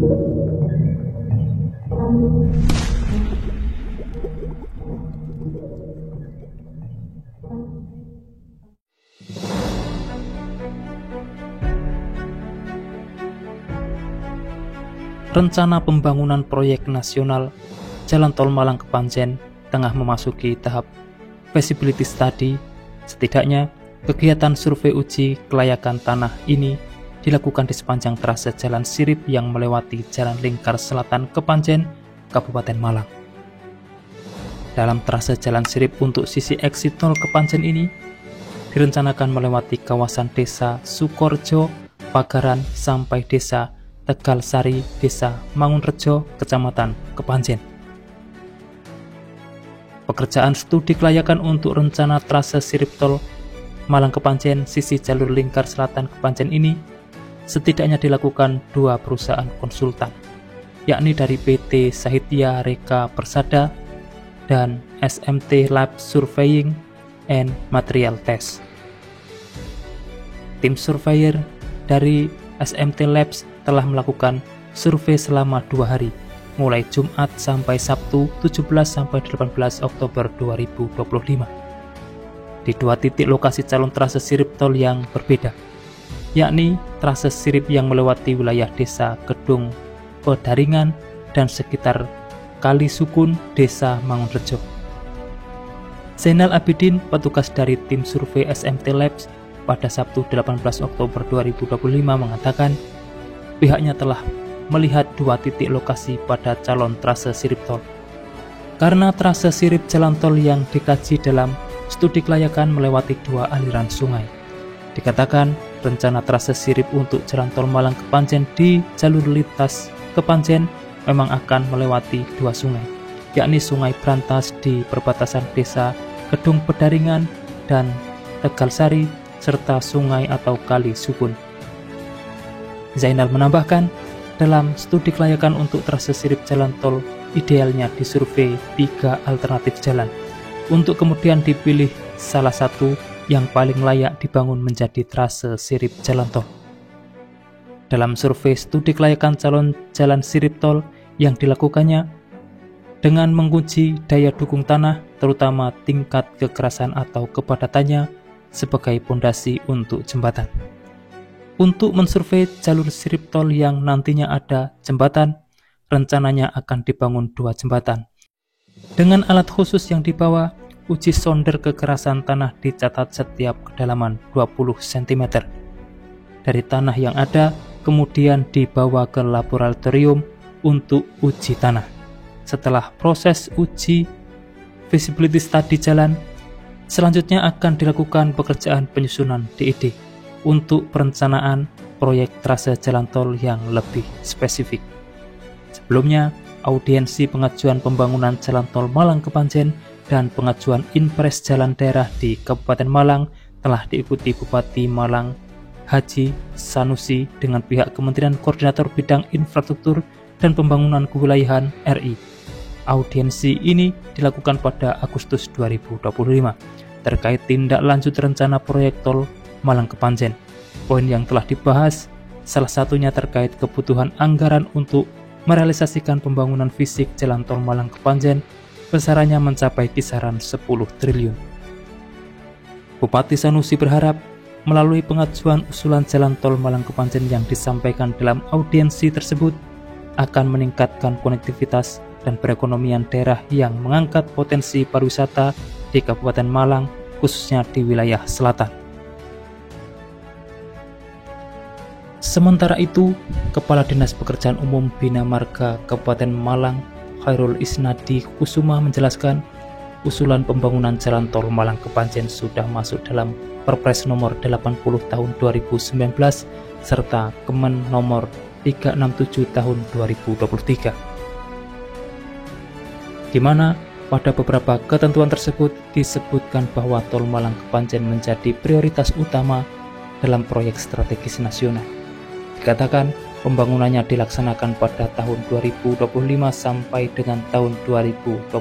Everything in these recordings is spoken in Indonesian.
Rencana pembangunan proyek nasional Jalan Tol Malang Kepanjen tengah memasuki tahap feasibility study. Setidaknya, kegiatan survei uji kelayakan tanah ini dilakukan di sepanjang trase Jalan Sirip yang melewati Jalan Lingkar Selatan Kepanjen, Kabupaten Malang. Dalam trase Jalan Sirip untuk sisi exit tol Kepanjen ini, direncanakan melewati kawasan desa Sukorjo, Pagaran, sampai desa Tegal Sari, Desa Mangunrejo, Kecamatan Kepanjen. Pekerjaan studi kelayakan untuk rencana trase Sirip Tol Malang Kepanjen sisi jalur Lingkar Selatan Kepanjen ini setidaknya dilakukan dua perusahaan konsultan, yakni dari PT Sahitya Reka Persada dan SMT Lab Surveying and Material Test. Tim surveyor dari SMT Labs telah melakukan survei selama 2 hari, mulai Jumat sampai Sabtu 17-18 Oktober 2025, di 2 titik lokasi calon trase Sirip Tol yang berbeda, yakni trase Sirip yang melewati wilayah desa Kedung Pedaringan dan sekitar Kali Sukun, Desa Mangunrejo. Zainal Abidin, petugas dari tim survei SMT Labs, pada Sabtu 18 Oktober 2025 mengatakan pihaknya telah melihat 2 titik lokasi pada calon trase Sirip Tol. Karena trase Sirip jalan tol yang dikaji dalam studi kelayakan melewati 2 aliran sungai, dikatakan rencana trase Sirip untuk jalan tol Malang Kepanjen di jalur lintas Kepanjen memang akan melewati 2 sungai, yakni Sungai Brantas di perbatasan desa Kedung Pedaringan dan Tegal Sari, serta sungai atau Kali Sukun. Zainal menambahkan, dalam studi kelayakan untuk trase Sirip jalan tol idealnya disurvei 3 alternatif jalan, untuk kemudian dipilih salah satu yang paling layak dibangun menjadi trase Sirip jalan tol. Dalam survei studi kelayakan calon jalan Sirip tol yang dilakukannya, dengan menguji daya dukung tanah, terutama tingkat kekerasan atau kepadatannya, sebagai pondasi untuk jembatan. Untuk mensurvei jalur Sirip Tol yang nantinya ada jembatan, rencananya akan dibangun 2 jembatan. Dengan alat khusus yang dibawa, uji sonder kekerasan tanah dicatat setiap kedalaman 20 cm. Dari tanah yang ada, kemudian dibawa ke laboratorium untuk uji tanah. Setelah proses uji feasibility study jalan, selanjutnya akan dilakukan pekerjaan penyusunan DED untuk perencanaan proyek trase jalan tol yang lebih spesifik. Sebelumnya, audiensi pengajuan pembangunan jalan tol Malang Kepanjen dan pengajuan impres jalan daerah di Kabupaten Malang telah diikuti Bupati Malang Haji Sanusi dengan pihak Kementerian Koordinator Bidang Infrastruktur dan Pembangunan Kewilayahan RI. Audiensi ini dilakukan pada Agustus 2025 terkait tindak lanjut rencana proyek tol Malang Kepanjen. Poin yang telah dibahas salah satunya terkait kebutuhan anggaran untuk merealisasikan pembangunan fisik jalan tol Malang Kepanjen, besarannya mencapai kisaran 10 triliun. Bupati Sanusi berharap melalui pengajuan usulan jalan tol Malang Kepanjen yang disampaikan dalam audiensi tersebut akan meningkatkan konektivitas dan perekonomian daerah yang mengangkat potensi pariwisata di Kabupaten Malang, khususnya di wilayah selatan. Sementara itu, Kepala Dinas Pekerjaan Umum Bina Marga Kabupaten Malang, Khairul Isnadi Kusuma menjelaskan, usulan pembangunan jalan tol Malang Kepanjen sudah masuk dalam Perpres nomor 80 tahun 2019 serta Kemen nomor 367 tahun 2023. Di mana pada beberapa ketentuan tersebut disebutkan bahwa tol Malang Kepanjen menjadi prioritas utama dalam proyek strategis nasional. Dikatakan pembangunannya dilaksanakan pada tahun 2025 sampai dengan tahun 2029.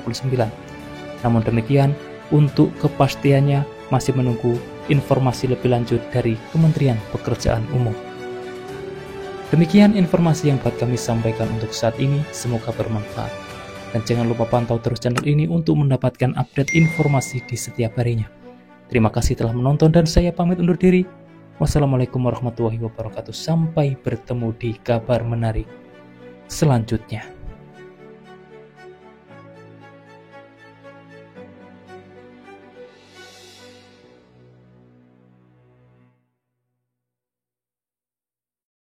Namun demikian, untuk kepastiannya masih menunggu informasi lebih lanjut dari Kementerian Pekerjaan Umum. Demikian informasi yang dapat kami sampaikan untuk saat ini, semoga bermanfaat. Dan jangan lupa pantau terus channel ini untuk mendapatkan update informasi di setiap harinya. Terima kasih telah menonton dan saya pamit undur diri. Wassalamualaikum warahmatullahi wabarakatuh. Sampai bertemu di kabar menarik selanjutnya.